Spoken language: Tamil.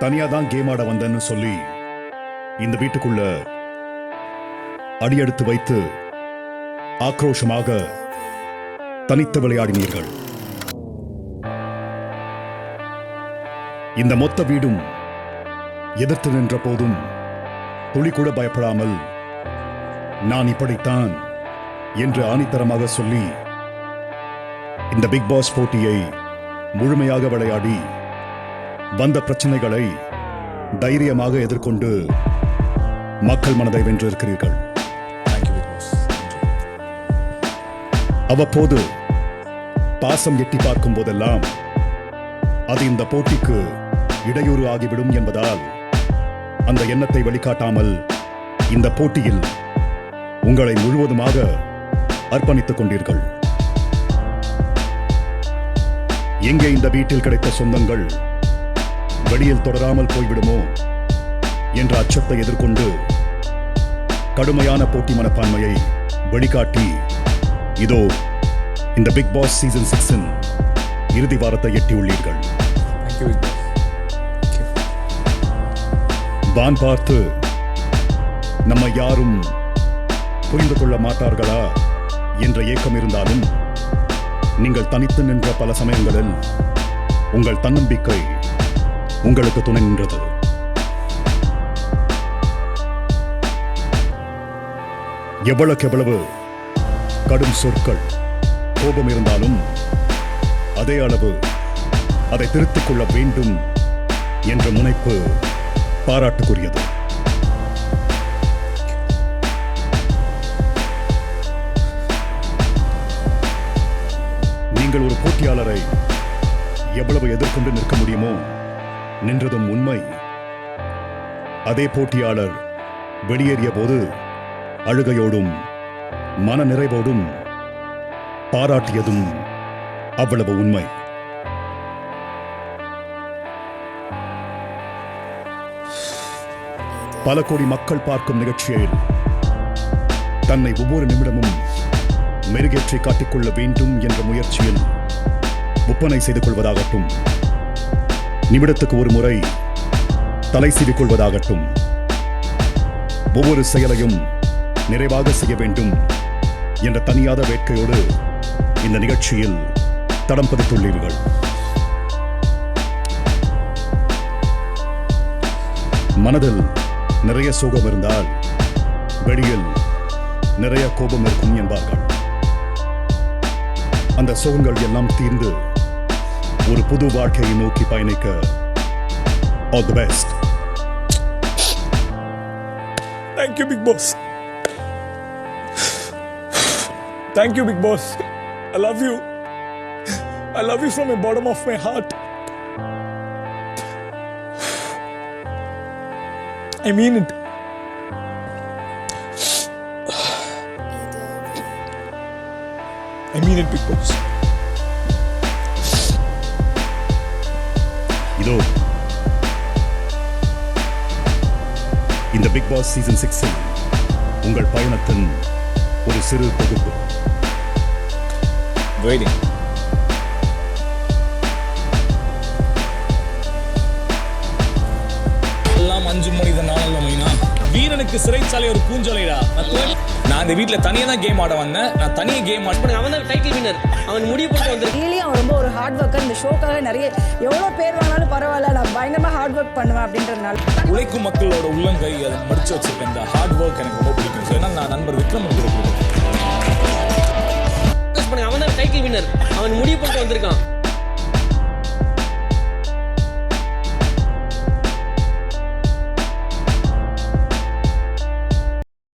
தனியா தான் கேம் ஆட வந்தேன்னு சொல்லி இந்த வீட்டுக்குள்ள அடியெடுத்து வைத்து ஆக்ரோஷமாக தனித்து விளையாடினீர்கள். இந்த மொத்த வீடும் எதிர்த்து நின்ற போதும் துளி கூட பயப்படாமல் நான் இப்படித்தான் என்று ஆணித்தரமாக சொல்லி இந்த பிக் பாஸ் போட்டியை முழுமையாக விளையாடி வந்த பிரச்சனைகளை தைரியமாக எதிர்கொண்டு மக்கள் மனதை வென்றிருக்கிறீர்கள். அவ்வப்போது பாசம் எட்டி பார்க்கும் போதெல்லாம் அது இந்த போட்டிக்கு இடையூறு ஆகிவிடும் என்பதால் அந்த எண்ணத்தை வெளிக்காட்டாமல் இந்த போட்டியில் உங்களை முழுவதுமாக அர்ப்பணித்துக் கொண்டீர்கள். எங்கே இந்த வீட்டில் கிடைத்த சொந்தங்கள் வெளியில் தொடராமல் போய்விடுமோ என்ற அச்சத்தை எதிர்கொண்டு கடுமையான போட்டி மனப்பான்மையை வெளிக்காட்டி இதோ இந்த பிக் பாஸ் சீசன் 6 இறுதி வாரத்தை எட்டியுள்ளீர்கள். வான் பார்த்து நம்ம யாரும் புரிந்து கொள்ள மாட்டார்களா என்ற ஏக்கம் இருந்தாலும் நீங்கள் தனித்து நின்ற பல சமயங்களில் உங்கள் தன்னம்பிக்கை உங்களுக்கு துணை நின்றது. எவ்வளவு கடும் சொற்கள் கோபம் இருந்தாலும் அதே அளவு அதை திருத்திக் கொள்ள வேண்டும் என்ற முனைப்பு பாராட்டுக்குரியது. நீங்கள் ஒரு போட்டியாளரை எவ்வளவு எதிர்கொண்டு நிற்க முடியுமோ நின்றதும் உண்மை. அதே போட்டியாளர் வெளியேறிய போது அழுகையோடும் மன நிறைவோடும் பாராட்டியதும் அவ்வளவு உண்மை. பல கோடி மக்கள் பார்க்கும் நிகழ்ச்சியில் தன்னை ஒவ்வொரு நிமிடமும் மெருகேற்றி காட்டிக்கொள்ள வேண்டும் என்ற முயற்சியில் ஒப்பனை செய்து கொள்வதாகட்டும், நிமிடத்துக்கு ஒரு முறை தலை சீவிக் கொள்வதாகட்டும், ஒவ்வொரு செயலையும் நிறைவாக செய்ய வேண்டும் என்ற தனியாத வேட்கையோடு இந்த நிகழ்ச்சியில் தடம் பதித்துள்ளீர்கள். மனதில் நிறைய சோகம் இருந்தால் வெளியில் நிறைய கோபம் இருக்கும் என்பார்கள். அந்த சோகங்கள் எல்லாம் தீர்ந்து ஒரு புது வாழ்க்கையை நோக்கி பயணிக்க all the best. Thank you, Big Boss. Thank you, Big Boss. I love you. I love you from the bottom of my heart. I mean it. I mean it, Big Boss. இதோ இந்த பிக் பாஸ் சீசன் 6 உங்கள் பயணத்தின் ஒரு சிறு தொகுப்பு. Waiting. எல்லாம் 5 மணி தான் நாளல்ல மைனா. வீரனுக்கு சிறைச்சாலை ஒரு பூஞ்சோலைடா. நான் இந்த வீட்டில் தனியாக தான் கேம் ஆட வந்தேன். நான் தனியாக கேம் ஆட அவன் தான் டைட்டில் வின்னர். அவன் முடிவு போட்டு வந்து ரியலி அவன் ரொம்ப ஒரு ஹார்ட் ஒர்க்கர். இந்த ஷோக்காக நிறைய எவ்வளோ பேர் வாங்கினாலும் பரவாயில்ல, நான் பயங்கரமாக ஹார்ட் ஒர்க் பண்ணுவேன் அப்படின்றதுனால உழைக்கும் மக்களோட உள்ளங்கை அதை மடிச்சு வச்சிருக்கேன். இந்த ஹார்ட் ஒர்க் எனக்கு ரொம்ப பிடிக்கும். ஸோ ஏன்னா நான் நண்பர் விக்ரம் அவன் தான் டைட்டில் வின்னர். அவன் முடிவு போட்டு வந்திருக்கான்.